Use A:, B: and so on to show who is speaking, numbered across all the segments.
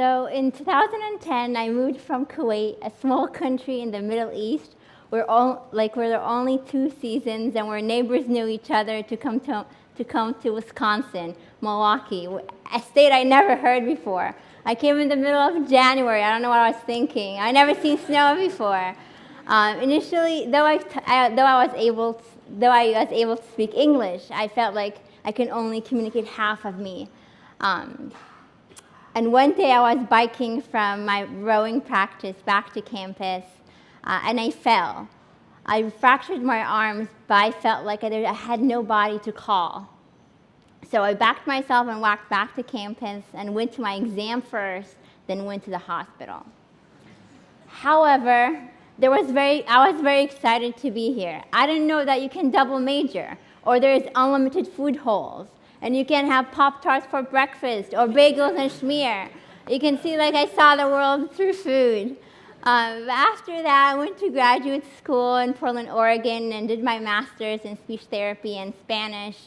A: So in 2010, I moved from Kuwait, a small country in the Middle East, where there are only 2 seasons and where neighbors knew each other to come to Wisconsin, Milwaukee, a state I never heard before. I came in the middle of January. I don't know what I was thinking. I never seen snow before. Initially, though I was able to speak English, I felt like I can only communicate half of me. And one day I was biking from my rowing practice back to campus, and I fell. I fractured my arms, but I felt like I had nobody to call. So I backed myself and walked back to campus and went to my exam first, then went to the hospital. However, I was very excited to be here. I didn't know that you can double major, or there's unlimited food holes, and you can have Pop-Tarts for breakfast, or bagels and schmear. You can see like I saw the world through food. After that, I went to graduate school in Portland, Oregon, and did my master's in speech therapy and Spanish.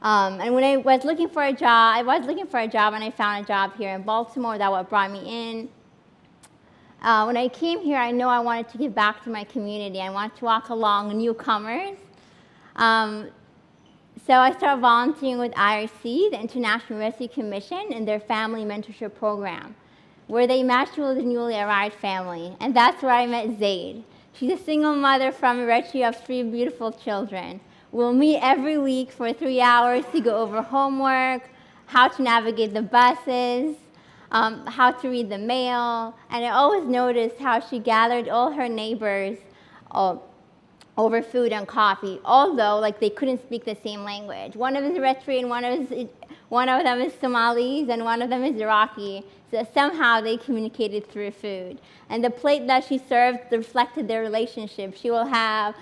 A: And when I was looking for a job, and I found a job here in Baltimore. That's what brought me in. When I came here, I know I wanted to give back to my community. I wanted to walk along newcomers. So I started volunteering with IRC, the International Rescue Commission, in their family mentorship program, where they matched me with a newly arrived family. And that's where I met Zaid. She's a single mother from Eritrea of 3 beautiful children. We'll meet every week for 3 hours to go over homework, how to navigate the buses, how to read the mail. And I always noticed how she gathered all her neighbors over food and coffee, although they couldn't speak the same language. One of them is Eritrean, one of them is Somalis, and one of them is Iraqi. So somehow they communicated through food. And the plate that she served reflected their relationship. She will have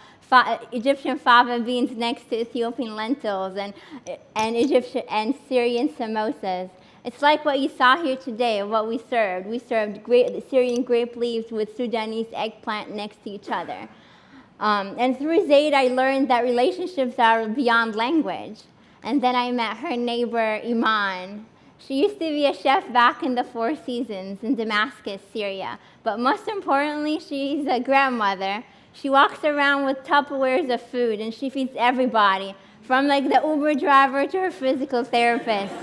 A: Egyptian fava beans next to Ethiopian lentils and Egyptian and Syrian samosas. It's like what you saw here today, what we served. We served Syrian grape leaves with Sudanese eggplant next to each other. And through Zaid, I learned that relationships are beyond language. And then I met her neighbor, Iman. She used to be a chef back in the 4 Seasons in Damascus, Syria. But most importantly, she's a grandmother. She walks around with Tupperwares of food, and she feeds everybody, from the Uber driver to her physical therapist.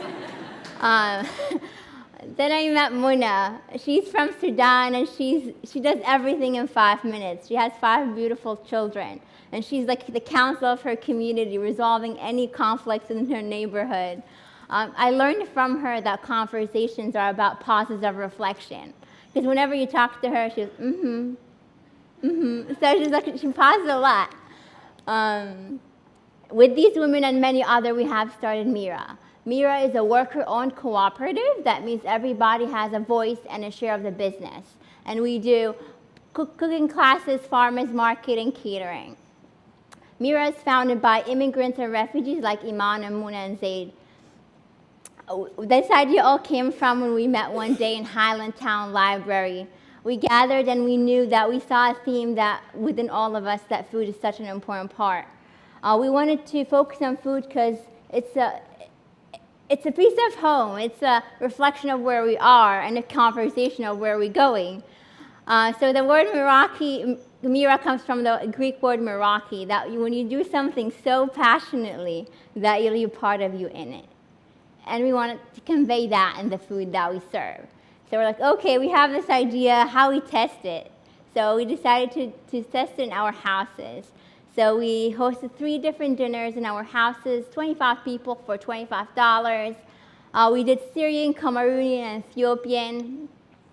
A: Then I met Muna. She's from Sudan, and she does everything in 5 minutes. She has 5 beautiful children, and she's like the counsel of her community, resolving any conflicts in her neighborhood. I learned from her that conversations are about pauses of reflection, because whenever you talk to her, she's So she pauses a lot. With these women and many others, we have started Mira. Mira is a worker-owned cooperative. That means everybody has a voice and a share of the business. And we do cooking classes, farmers market, and catering. Mira is founded by immigrants and refugees like Iman and Muna and Zaid. This idea all came from when we met one day in Highland Town Library. We gathered and we knew that we saw a theme that within all of us, that food is such an important part. We wanted to focus on food because it's a piece of home. It's a reflection of where we are and a conversation of where we're going. So the word Mira comes from the Greek word Meraki, that when you do something so passionately that you leave part of you in it. And we wanted to convey that in the food that we serve. So we're like, okay, we have this idea, how we test it. So we decided to test it in our houses. So we hosted 3 different dinners in our houses, 25 people for $25. We did Syrian, Cameroonian, and Ethiopian.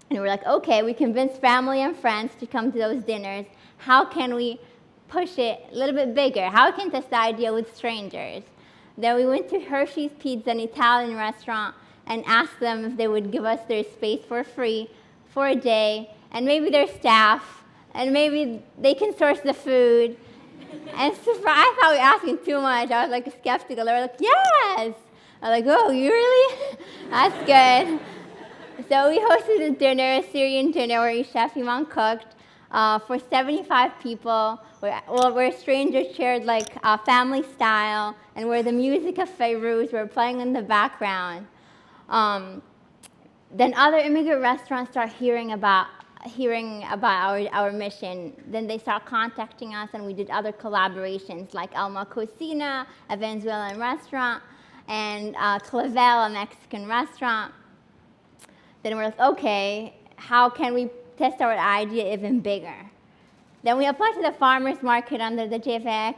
A: And we're like, okay, we convinced family and friends to come to those dinners. How can we push it a little bit bigger? How can we test the idea with strangers? Then we went to Hershey's Pizza, an Italian restaurant, and asked them if they would give us their space for free for a day, and maybe their staff, and maybe they can source the food. And I thought we were asking too much. I was skeptical. They were like, yes. I was like, oh, you really? That's good. So we hosted a dinner, a Syrian dinner, where Chef Iman cooked for 75 people, where strangers shared family style, and where the music of Fairuz were playing in the background. Then other immigrant restaurants start hearing about our mission. Then they start contacting us, and we did other collaborations like Alma Cocina, a Venezuelan restaurant, and Clavel, a Mexican restaurant. Then we're like, okay, how can we test our idea even bigger? Then we applied to the farmers market under the JFX.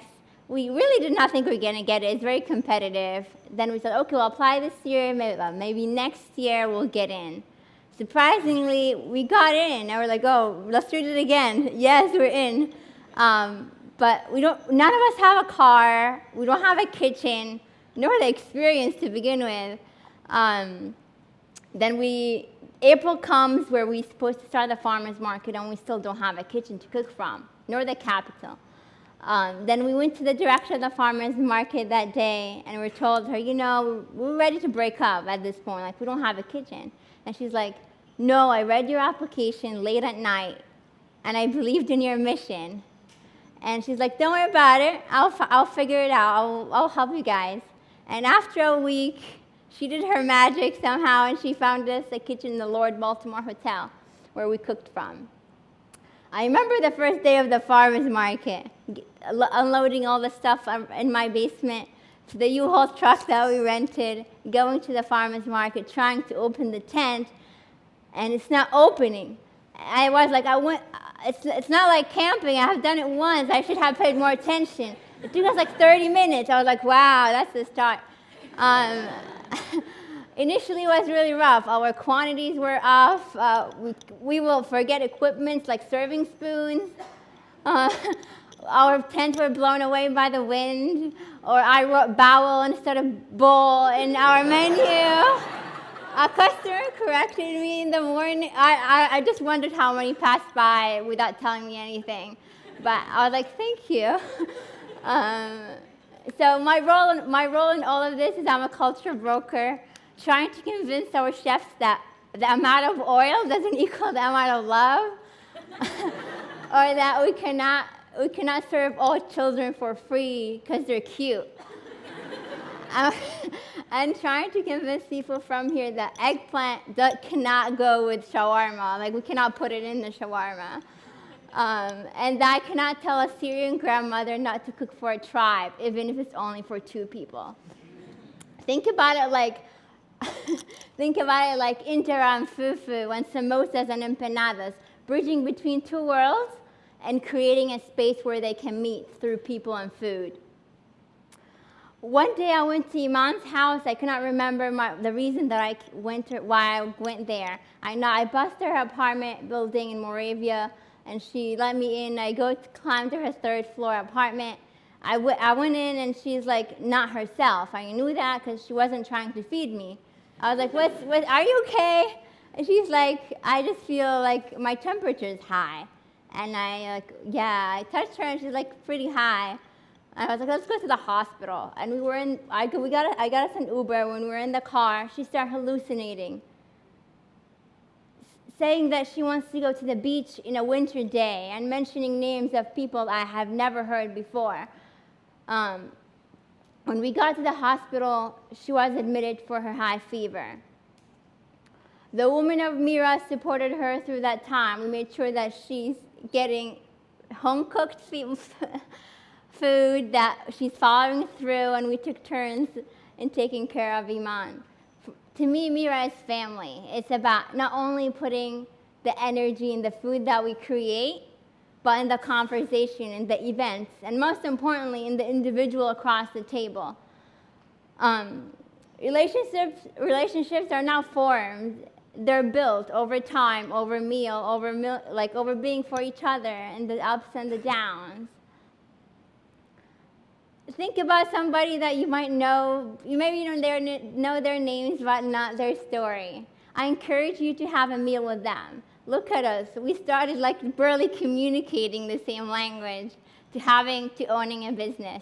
A: We really did not think we were going to get it. It's very competitive. Then we said, okay, we'll apply this year. Maybe next year we'll get in. Surprisingly, we got in. And we're like, oh, let's do it again. Yes, we're in. But none of us have a car. We don't have a kitchen, nor the experience to begin with. Then April comes where we're supposed to start the farmers market, and we still don't have a kitchen to cook from, nor the capital. Then we went to the director of the farmers market that day, and we told her, we're ready to break up at this point. Like, we don't have a kitchen. And she's like, no, I read your application late at night, and I believed in your mission. And she's like, don't worry about it. I'll figure it out. I'll help you guys. And after a week, she did her magic somehow, and she found us a kitchen in the Lord Baltimore Hotel where we cooked from. I remember the first day of the farmers market, unloading all the stuff in my basement to the U-Haul truck that we rented, going to the farmers market, trying to open the tent, and it's not opening. I was like, it's not like camping. I have done it once. I should have paid more attention. It took us like 30 minutes. I was like, wow, that's the start. Initially, it was really rough. Our quantities were off. We will forget equipment like serving spoons. Our tents were blown away by the wind. Or I wrote bowel instead of bowl in our menu. A customer corrected me in the morning. I just wondered how many passed by without telling me anything. But I was like, thank you. So my role in all of this is I'm a culture broker, trying to convince our chefs that the amount of oil doesn't equal the amount of love, or that we cannot serve all children for free because they're cute. I'm trying to convince people from here that eggplant cannot go with shawarma. Like, we cannot put it in the shawarma. And that I cannot tell a Syrian grandmother not to cook for a tribe, even if it's only for 2 people. Think about it like injera and fufu and samosas and empanadas, bridging between 2 worlds and creating a space where they can meet through people and food. One day I went to Iman's house. I cannot remember the reason that why I went there. I bussed her apartment building in Moravia, and she let me in. I climbed to her 3rd floor apartment. I went in, and she's like not herself. I knew that because she wasn't trying to feed me. I was like, what, are you okay? And she's like, I just feel like my temperature is high. And I touched her, and she's like pretty high. I was like, let's go to the hospital. And I got us an Uber. When we were in the car, she started hallucinating, saying that she wants to go to the beach in a winter day and mentioning names of people I have never heard before. When we got to the hospital, she was admitted for her high fever. The women of Mira supported her through that time. We made sure that she's getting home-cooked food, that she's following through, and we took turns in taking care of Iman. To me, Mira is family. It's about not only putting the energy in the food that we create, but in the conversation, in the events, and most importantly, in the individual across the table. Relationships are now formed. They're built over time, over meal, over being for each other, and the ups and the downs. Think about somebody that you might know. You maybe know their names, but not their story. I encourage you to have a meal with them. Look at us. We started like barely communicating the same language to owning a business.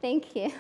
A: Thank you.